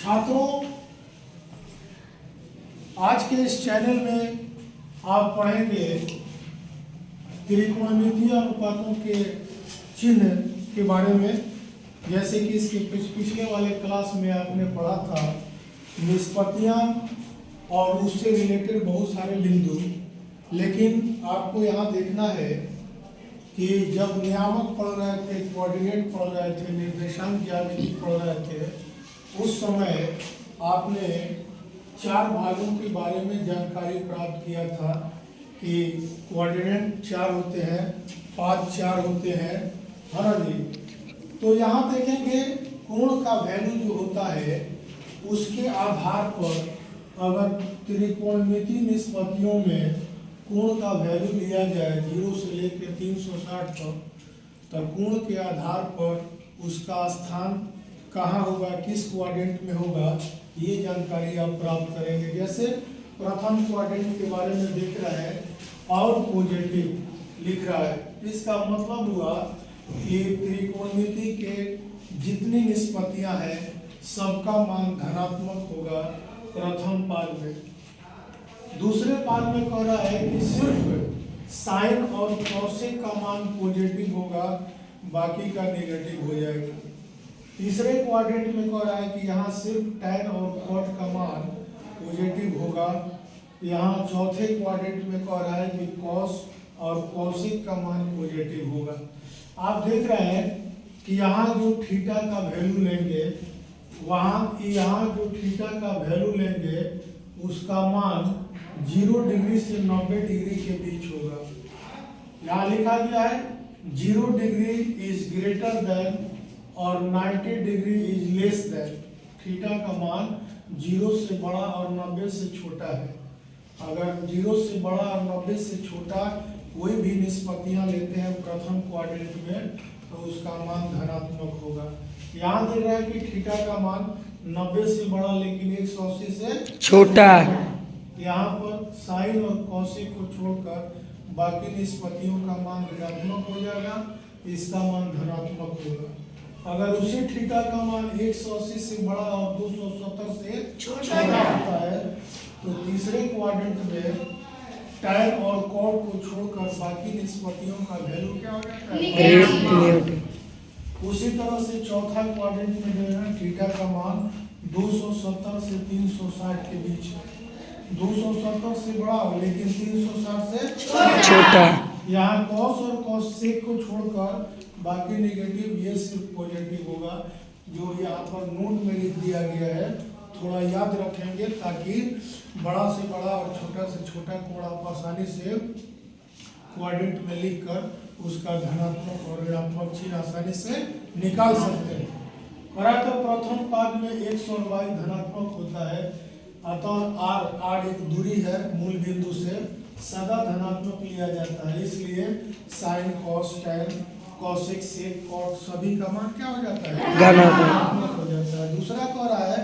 छात्रों, आज के इस चैनल में आप पढ़ेंगे त्रिकोणमितीय अनुपातों के चिन्ह के बारे में। जैसे कि इसके पिछले वाले क्लास में आपने पढ़ा था निष्पत्तियां और उससे रिलेटेड बहुत सारे बिंदु, लेकिन आपको यहाँ देखना है कि जब नियामक पढ़ रहे थे, कोऑर्डिनेट पढ़ रहे थे, निर्देशांक ज्यामिति पढ़ रहे थे, उस समय आपने चार भागों के बारे में जानकारी प्राप्त किया था कि कोऑर्डिनेट चार होते हैं, पाद चार होते हैं, है ना जी। तो यहाँ देखेंगे कोण का वैल्यू जो होता है उसके आधार पर अगर त्रिकोणमितीय निष्पत्तियों में कोण का वैल्यू लिया जाए 0 से लेकर 360 तक, तो कोण के आधार पर उसका स्थान कहाँ होगा, किस क्वाड्रेंट में होगा, ये जानकारी आप प्राप्त करेंगे। जैसे प्रथम क्वाड्रेंट के बारे में देख रहा है और पॉजिटिव लिख रहा है, इसका मतलब हुआ कि त्रिकोणमिति के जितनी निष्पत्तियां हैं सबका मान धनात्मक होगा प्रथम पाद में। दूसरे पाद में कह रहा है कि सिर्फ साइन और कॉसेक का मान पॉजिटिव होगा, बाकी का नेगेटिव हो जाएगा। तीसरे क्वाड्रेंट में कह रहा है कि यहाँ सिर्फ टैन और कॉट का मान पॉजिटिव होगा। यहाँ चौथे क्वाड्रेंट में कह रहा है कि कॉस और कॉसेक का मान पॉजिटिव होगा। आप देख रहे हैं कि यहाँ जो थीटा का वैल्यू लेंगे, यहाँ जो थीटा का वैल्यू लेंगे उसका मान 0 डिग्री से 90 डिग्री के बीच होगा। यहाँ लिखा गया है 0 डिग्री इज ग्रेटर देन और 90 degree is less than. Theta का मान 0 से बड़ा और 90 से छोटा है। अगर 0 से बड़ा और 90 से छोटा कोई भी निष्पत्तियां लेते हैं प्रथम क्वाड्रेंट में, तो उसका मान धनात्मक होगा। यहाँ दे रहा है कि थीटा का मान 90 से बड़ा लेकिन 180 से छोटा है। यहाँ पर साइन और कॉसेक को छोड़कर बाकी निष्पत्तियों का मान ऋणात्मक हो जाएगा, इसका मान धनात्मक होगा। अगर उसी थीटा का मान 180 से बड़ा और 270 से छोटा होता है, तो तीसरे क्वाड्रेंट में टैन और कॉट को छोड़कर बाकी निष्पत्तियों का वैल्यू क्या हो जाता है? उसी तरह से चौथा क्वाड्रेंट में जो है थीटा का मान 270 से 360 के बीच है। 270 से बड़ा हो लेकिन 360 से छोटा। यहाँ कॉस और कॉसेक को छोड़कर बाकी नेगेटिव, ये सिर्फ पॉजिटिव होगा। जो यहाँ पर नोट में लिख दिया गया है, थोड़ा याद रखेंगे ताकि बड़ा से बड़ा और छोटा से छोटा कोण आप आसानी से क्वाड्रेंट में लिखकर उसका धनात्मक और ऋणात्मक चिन्ह आसानी से निकाल सकते हैं। तो प्रथम पाद में x और y धनात्मक होता है, अतः r एक दूरी है मूल बिंदु से, सदा धनात्मक लिया जाता है। इसलिए sine cos tan cosec sec cot सभी का मान क्या हो जाता है? धनात्मक हो जाता है। दूसरा कह रहा है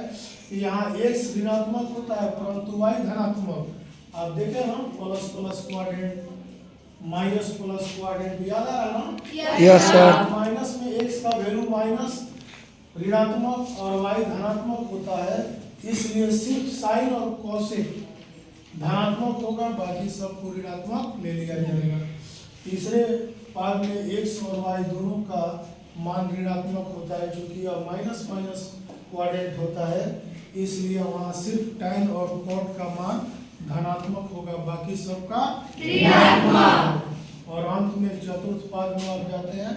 कि यहाँ x ऋणात्मक होता है परंतु y धनात्मक। आप देखें ना, plus plus quadrant, minus plus quadrant, याद आ रहा है ना? Yes sir. माइनस में x का वैल्यू माइनस ऋणात्मक और y धनात्मक होता है, इसलिए सिर्फ साइन और कॉसेक धनात्मक होगा, बाकी सबको ऋणात्मक ले लिया जाएगा। तीसरे पाद में x और y दोनों का मान ऋणात्मक होता है, क्योंकि यह माइनस माइनस क्वाड्रेंट होता है, इसलिए वहाँ सिर्फ टैन और कॉट का मान धनात्मक होगा, बाकी सबका ऋणात्मक। और अंत में चतुर्थ पाद में आप जाते हैं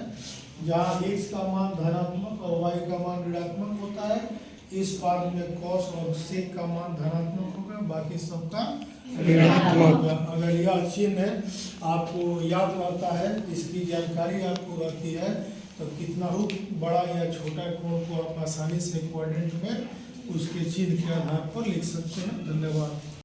जहाँ x का मान धनात्मक और y का मान ऋणात्मक होता है। इस पाद में कॉस और सेक का मान धनात्मक होगा, बाकी सबका ऋणात्मक होगा। अगर यह चिन्ह आपको याद रहता है, इसकी जानकारी आपको रहती है, तो कितना ही बड़ा या छोटा कोण को आप आसानी से क्वाड्रेंट में उसके चिन्ह के आधार पर लिख सकते हैं। धन्यवाद।